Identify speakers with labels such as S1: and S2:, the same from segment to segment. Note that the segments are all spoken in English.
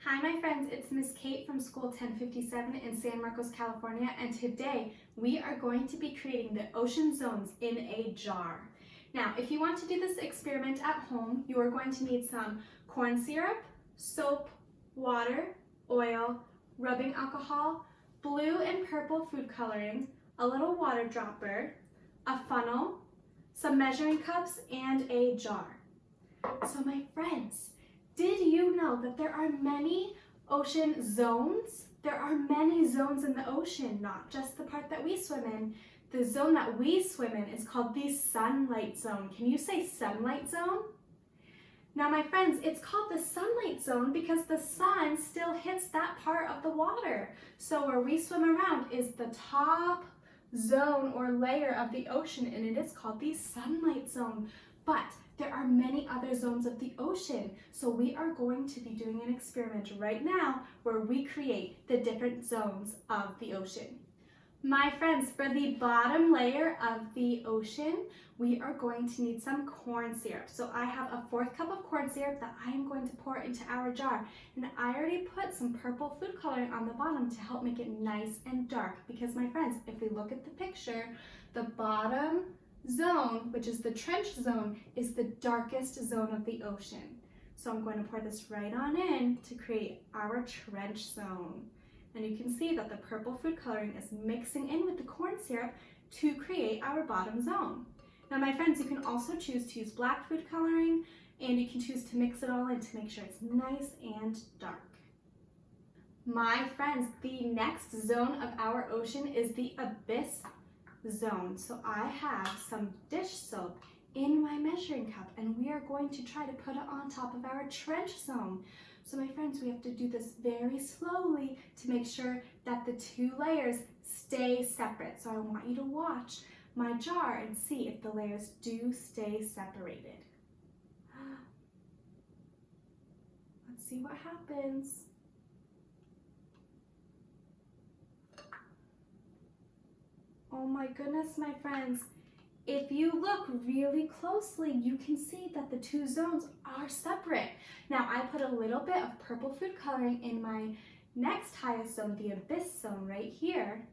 S1: Hi my friends, it's Miss Kate from School 1057 in San Marcos, California, and today we are going to be creating the ocean zones in a jar. Now, if you want to do this experiment at home, you are going to need some corn syrup, soap, water, oil, rubbing alcohol, blue and purple food coloring, a little water dropper, a funnel, some measuring cups, and a jar. So my friends, did you know that there are many ocean zones? There are many zones in the ocean, not just the part that we swim in. The zone that we swim in is called the sunlight zone. Can you say sunlight zone? Now my friends, it's called the sunlight zone because the sun still hits that part of the water. So where we swim around is the top zone or layer of the ocean, and it is called the sunlight zone. But there are many other zones of the ocean, so we are going to be doing an experiment right now where we create the different zones of the ocean. My friends, for the bottom layer of the ocean, we are going to need some corn syrup. So I have a 4th cup of corn syrup that I am going to pour into our jar, and I already put some purple food coloring on the bottom to help make it nice and dark, because my friends, if we look at the picture, the bottom zone, which is the trench zone, is the darkest zone of the ocean. So I'm going to pour this right on in to create our trench zone. And you can see that the purple food coloring is mixing in with the corn syrup to create our bottom zone. Now my friends, you can also choose to use black food coloring, and you can choose to mix it all in to make sure it's nice and dark. My friends, the next zone of our ocean is the abyss zone. So I have some dish soap in my measuring cup, and we are going to try to put it on top of our trench zone. So my friends, we have to do this very slowly to make sure that the two layers stay separate. So I want you to watch my jar and see if the layers do stay separated. Let's see what happens. Oh my goodness, my friends. If you look really closely, you can see that the two zones are separate. Now, I put a little bit of purple food coloring in my next highest zone, the abyss zone right here,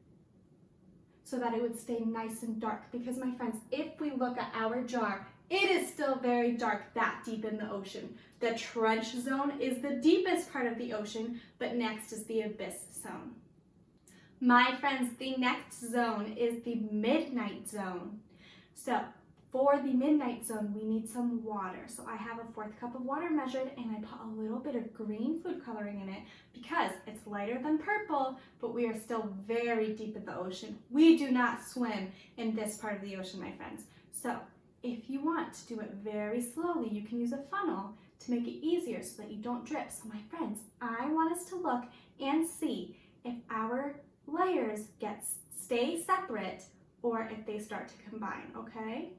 S1: so that it would stay nice and dark. Because my friends, if we look at our jar, it is still very dark that deep in the ocean. The trench zone is the deepest part of the ocean, but next is the abyss zone. My friends, the next zone is the midnight zone. So for the midnight zone, we need some water. So I have a 4th cup of water measured, and I put a little bit of green food coloring in it because it's lighter than purple, but we are still very deep in the ocean. We do not swim in this part of the ocean, my friends. So if you want to do it very slowly, you can use a funnel to make it easier so that you don't drip. So my friends, I want us to look and see if our layers stay separate or if they start to combine, okay?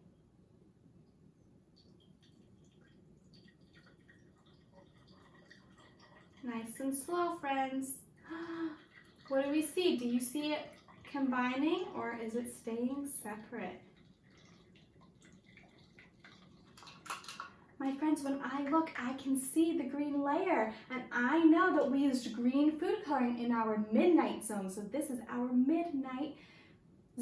S1: Nice and slow, friends. What do we see? Do you see it combining, or is it staying separate? My friends, when I look, I can see the green layer, and I know that we used green food coloring in our midnight zone. So this is our midnight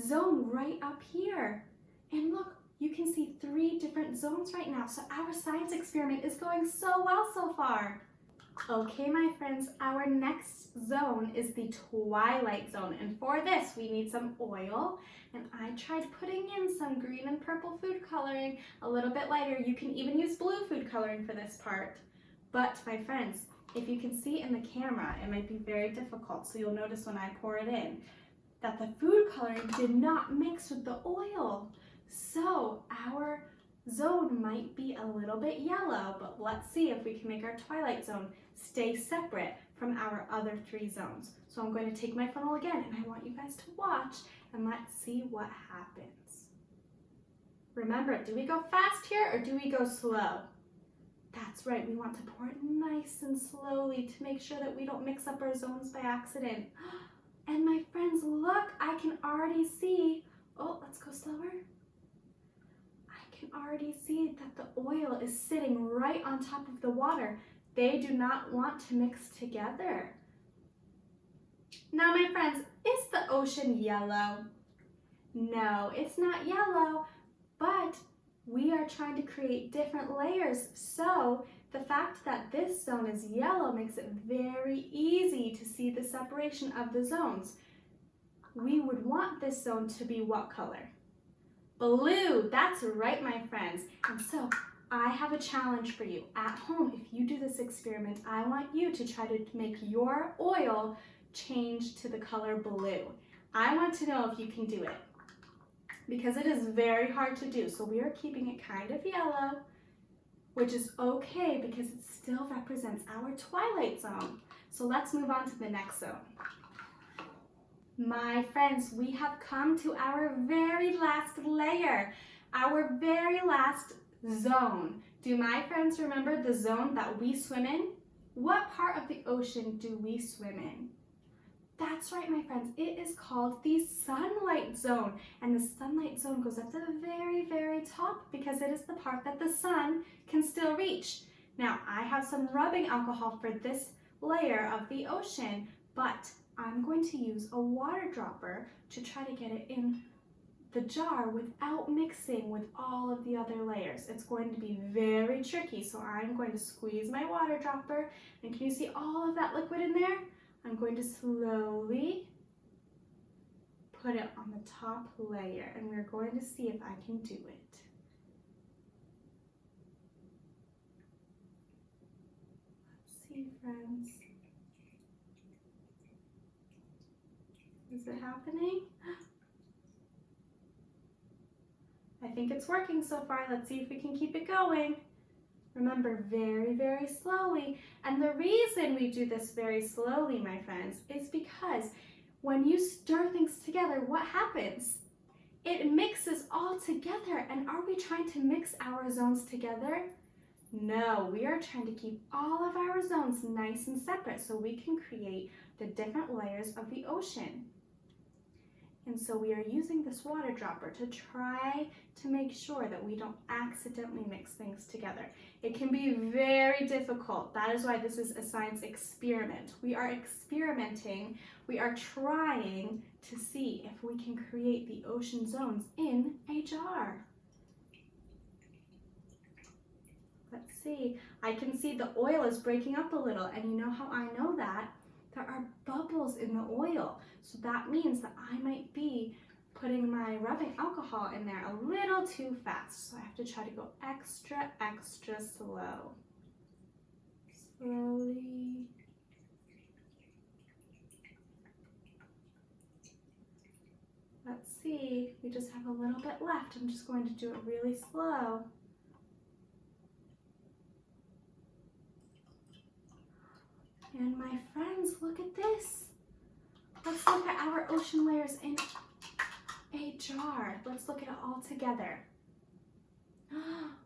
S1: zone right up here. And look, you can see 3 different zones right now. So our science experiment is going so well so far. Okay, my friends, our next zone is the twilight zone. And for this, we need some oil. And I tried putting in some green and purple food coloring, a little bit lighter. You can even use blue food coloring for this part. But my friends, if you can see in the camera, it might be very difficult. So you'll notice when I pour it in, that the food coloring did not mix with the oil. So our zone might be a little bit yellow, but let's see if we can make our twilight zone stay separate from our other 3 zones. So I'm going to take my funnel again, and I want you guys to watch, and let's see what happens. Remember, do we go fast here or do we go slow? That's right, we want to pour it nice and slowly to make sure that we don't mix up our zones by accident. And my friends, look, I can already see, oh, let's go slower. I can already see that the oil is sitting right on top of the water. They do not want to mix together. Now, my friends, is the ocean yellow? No, it's not yellow, but we are trying to create different layers. So the fact that this zone is yellow makes it very easy to see the separation of the zones. We would want this zone to be what color? Blue. That's right, my friends. And so I have a challenge for you. At home, if you do this experiment, I want you to try to make your oil change to the color blue. I want to know if you can do it, because it is very hard to do. So we are keeping it kind of yellow, which is okay because it still represents our twilight zone. So let's move on to the next zone. My friends, we have come to our very last layer, our very last zone. Do my friends remember the zone that we swim in? What part of the ocean do we swim in? That's right, my friends, it is called the sunlight zone. And the sunlight zone goes up to the very, very top because it is the part that the sun can still reach. Now, I have some rubbing alcohol for this layer of the ocean, but I'm going to use a water dropper to try to get it in the jar without mixing with all of the other layers. It's going to be very tricky, so I'm going to squeeze my water dropper, and can you see all of that liquid in there? I'm going to slowly put it on the top layer, and we're going to see if I can do it. Let's see, friends. Is it happening? I think it's working so far. Let's see if we can keep it going. Remember, very, very slowly. And the reason we do this very slowly, my friends, is because when you stir things together, what happens? It mixes all together. And are we trying to mix our zones together? No, we are trying to keep all of our zones nice and separate so we can create the different layers of the ocean. And so we are using this water dropper to try to make sure that we don't accidentally mix things together. It can be very difficult. That is why this is a science experiment. We are experimenting. We are trying to see if we can create the ocean zones in a jar. Let's see. I can see the oil is breaking up a little, and you know how I know that? There are bubbles in the oil. So that means that I might be putting my rubbing alcohol in there a little too fast. So I have to try to go extra, extra slow. Slowly. Let's see, we just have a little bit left. I'm just going to do it really slow. And my friends, look at this. Let's look at our ocean layers in a jar. Let's look at it all together.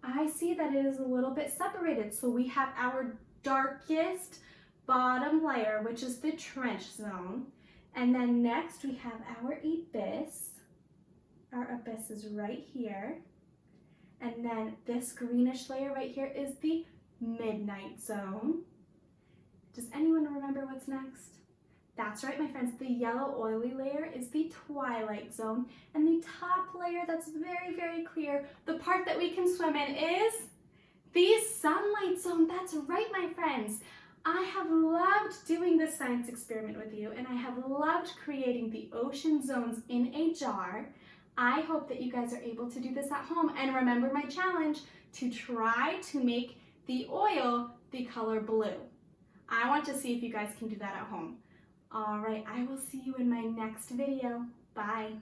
S1: I see that it is a little bit separated. So we have our darkest bottom layer, which is the trench zone. And then next we have our abyss. Our abyss is right here. And then this greenish layer right here is the midnight zone. Does anyone remember what's next? That's right, my friends, the yellow oily layer is the twilight zone, and the top layer that's very, very clear, the part that we can swim in, is the sunlight zone. That's right, my friends. I have loved doing this science experiment with you, and I have loved creating the ocean zones in a jar. I hope that you guys are able to do this at home, and remember my challenge to try to make the oil the color blue. I want to see if you guys can do that at home. All right, I will see you in my next video. Bye.